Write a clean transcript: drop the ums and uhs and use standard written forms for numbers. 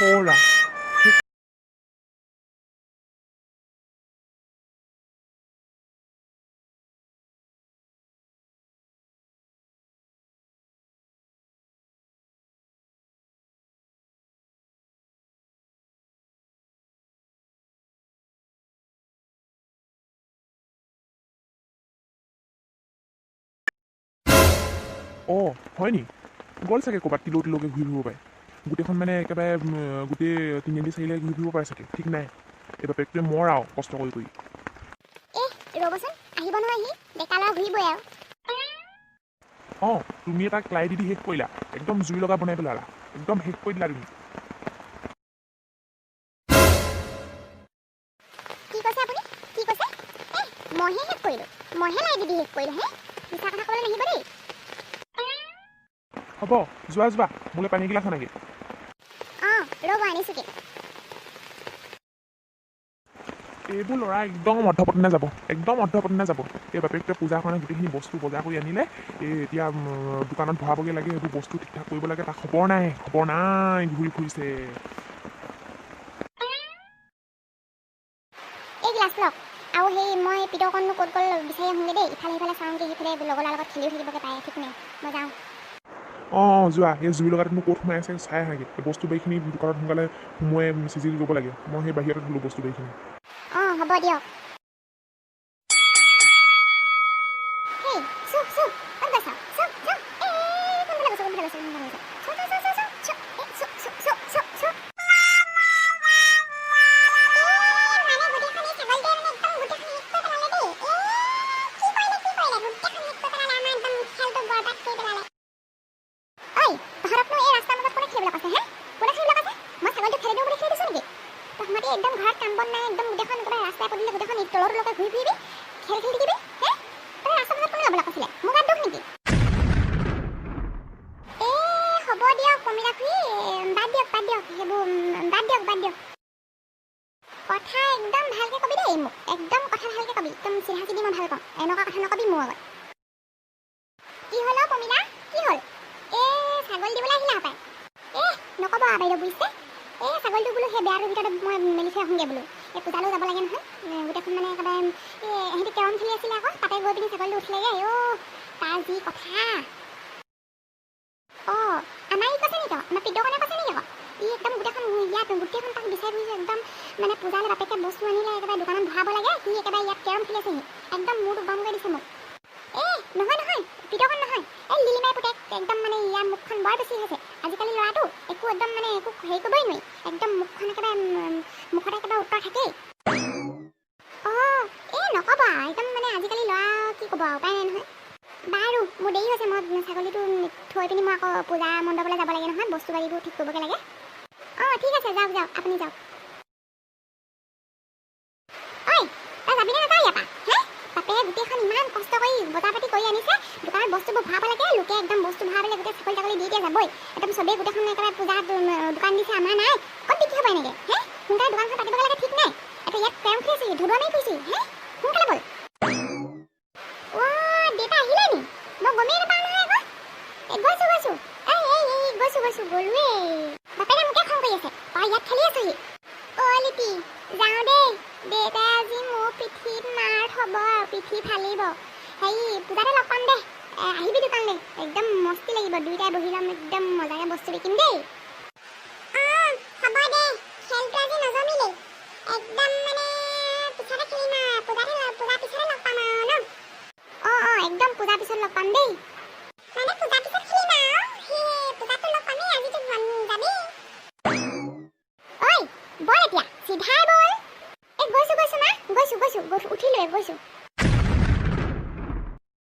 খৰা অঁ হয় নি গ'ল চাগে ক'ৰবাত তিলৌকে ঘূৰি ফুৰিব পাৰে গোটেইখন মানে একেবাৰে গোটেই তিনিআলি চাৰিআলি ঘূৰি ফুৰিব পাৰে চাগে ঠিক নাই এই বাপেকটোৱে মৰ আৰু কষ্ট কৰি ৰ'বচোন আহিব নহয় সি ডেকা ল'ৰা ঘূৰিবই আৰু অঁ তুমি তাক লাই দি শেষ কৰিলা একদম জুই লগা বনাই পেলালা একদম শেষ কৰি দিলা তুমি কি কৈছে আপুনি কি কৈছে মইহে শেষ কৰিলোঁ মইহে লাই দি শেষ কৰিলোঁ হে মিছা কথা ক'বলৈ নাহিব দেই হ'ব যোৱা মোলৈ পানী গিলাচ আনাগে অঁ ৰ'ব আনিছোঁগৈ এইবোৰ ল'ৰা একদম অৰ্ধপতনে যাব এই বাপেকটোৱে পূজাৰ কাৰণে গোটেইখিনি বস্তু বজাৰ কৰি আনিলে এই এতিয়া দোকানত ভৰাবগৈ লাগে সেইবোৰ বস্তু ঠিক ঠাক কৰিব লাগে তাক খবৰ নাই ঘূৰি ফুৰিছে এই গ্লাছ লওক আৰু সেই মই পিতৰকণনো ক'ত গ'ল বিচাৰি আহোঁগৈ দেই ইফালে সিফালে চাওঁগৈ সিফালে লগৰ লগত খেলিও থাকিবগৈ পাৰে ঠিক নাই মই যাওঁ অঁ যোৱা এই জুই লগাটোনো ক'ত সোমাই আছে চাই আহাগে বস্তু বাৰীখিনি দোকানত সোনকালে সোমোৱাই চিজিল কৰিব লাগে মই সেই বাহিৰতে থ'লোঁ বস্তু বাৰীখিনি অঁ হ'ব দিয়ক হেই চুপ ক'ত গৈছ চুপ কোনফালে গৈছ একদম ঘৰত কাম বন নাই একদম গোটেইখন ৰাস্তাই পদূলি গোটেইখন তললৈকে ঘূৰি ফুৰিবি খেল থাকিবি তই ৰাস্তা মাজত কোনে যাবলৈ কৈছিলে মোৰ গাত দুখ নেকি হ'ব দিয়ক কমিলা খুৰী বাদ দিয়ক সেইবোৰ বাদ দিয়ক কথা একদম ভালকৈ কবি দেই মোক একদম কথা ভালকৈ কবি একদম চিধা চিধি মই ভাল পাওঁ এনেকুৱা কথা নকবি মোৰ আগত কি হ'ল কমিলা কি হ'ল ছাগলী দিবলৈ আহিলা হপায় নক'ব বাইদেউ বুজিছে ছাগলীটো বোলো সেই বেয়াটোৰ ভিতৰত মই মেলি থৈ আহোঁগৈ বোলো এই পূজালৈও যাব লাগে নহয় গোটেইখন মানে একেবাৰে সিহঁতি কেৰম খেলি আছিলে আকৌ তাতে গৈ পিনি ছাগলীটো উঠিলেগৈ তাৰ যি কথা আমাৰ ই কৈছে নেকি আমাৰ পিতৰকণে কৈছে নেকি আকৌ ই একদম গোটেইখন তাক বিচাৰি ফুৰিছে একদম মানে পূজালৈ বাপেকে বস্তু আনিলে একেবাৰে দোকানত ভৰাব লাগে সি একেবাৰে ইয়াত কেৰম খেলি আছেহি একদম মূৰটো গৰম কৰি দিছে মোক নহয় পিতৰকণ নহয় লিলিমাই পুতেক একদম মানে ইয়াৰ মুখখন বৰ বেছি হৈছে আজিকালি ল'ৰাটো একো একদম মানে একো হেৰি কৰিবই নোৱাৰি একদম মুখখন একেবাৰে মুখত একেবাৰে উত্তৰ থাকেই নক'ব একদম মানে আজিকালি ল'ৰা কি ক'ব উপায় নাই নহয় বাৰু মোৰ দেৰি হৈছে মই ছাগলীটো থৈ পিনি মই আকৌ পূজা মণ্ডপলৈ যাব লাগে নহয় বস্তু বাৰীবোৰ ঠিক কৰিবগৈ লাগে ঠিক আছে যাওক আপুনি যাওক তই যাবিনে নাযাওঁ ইয়াৰ পৰা বাপে গোটেইখন ইমান কষ্ট কৰি বজাৰ পাতি কৰি আনিছে দোকানত বস্তুবোৰ ভৰাব লাগে লোকে একদম বস্তু ভৰাবলৈ গোটেই ছাগলী দি দিয়ে যাবই একদম চবেই গোটেইখন একেবাৰে পূজাত দোকান দিছে আমাৰ নাই ক'ত বিক্ৰী হ'ব এনেকৈ সোনকালে দোকানখন পাতিবগৈ লাগে ঠিক নাই ইয়াত কেৰম খেলিছে ধুদুৱা মাৰি ফুৰিছে সোনকালে ব'ল দেউতা আহিলে নি মই গমেই নাপাওঁ নহয় আকৌ গৈছোঁ গ'লোৱে বাপেকে মোকে খং কৰি আছে ইয়াত খেলি আছোহি লিপি যাওঁ দেই দেউতাই আজি মোৰ পিঠিত মাৰ থ'ব পিঠি ফালিব পূজাতে লগ পাম দে আহিবি দোকানলৈ একদম মস্তি লাগিব দুইটাই বহি ল'ম একদম মজাকে বস্তু বিকিম দেই হ'ব দে খেলটো আজি নজমিলে একদম মানে পিছতে খেলিম পূজা পিছতে লগ পাম আৰু ন একদম পূজা পিছত লগ পাম দেই মানে পূজা পিছত খেলিম আৰু পূজাটো লগ পামেই আজিতো যাবি বল এতিয়া চিধাই বল গৈছোঁ মা গৈছোঁ উঠিলোৱে গৈছোঁ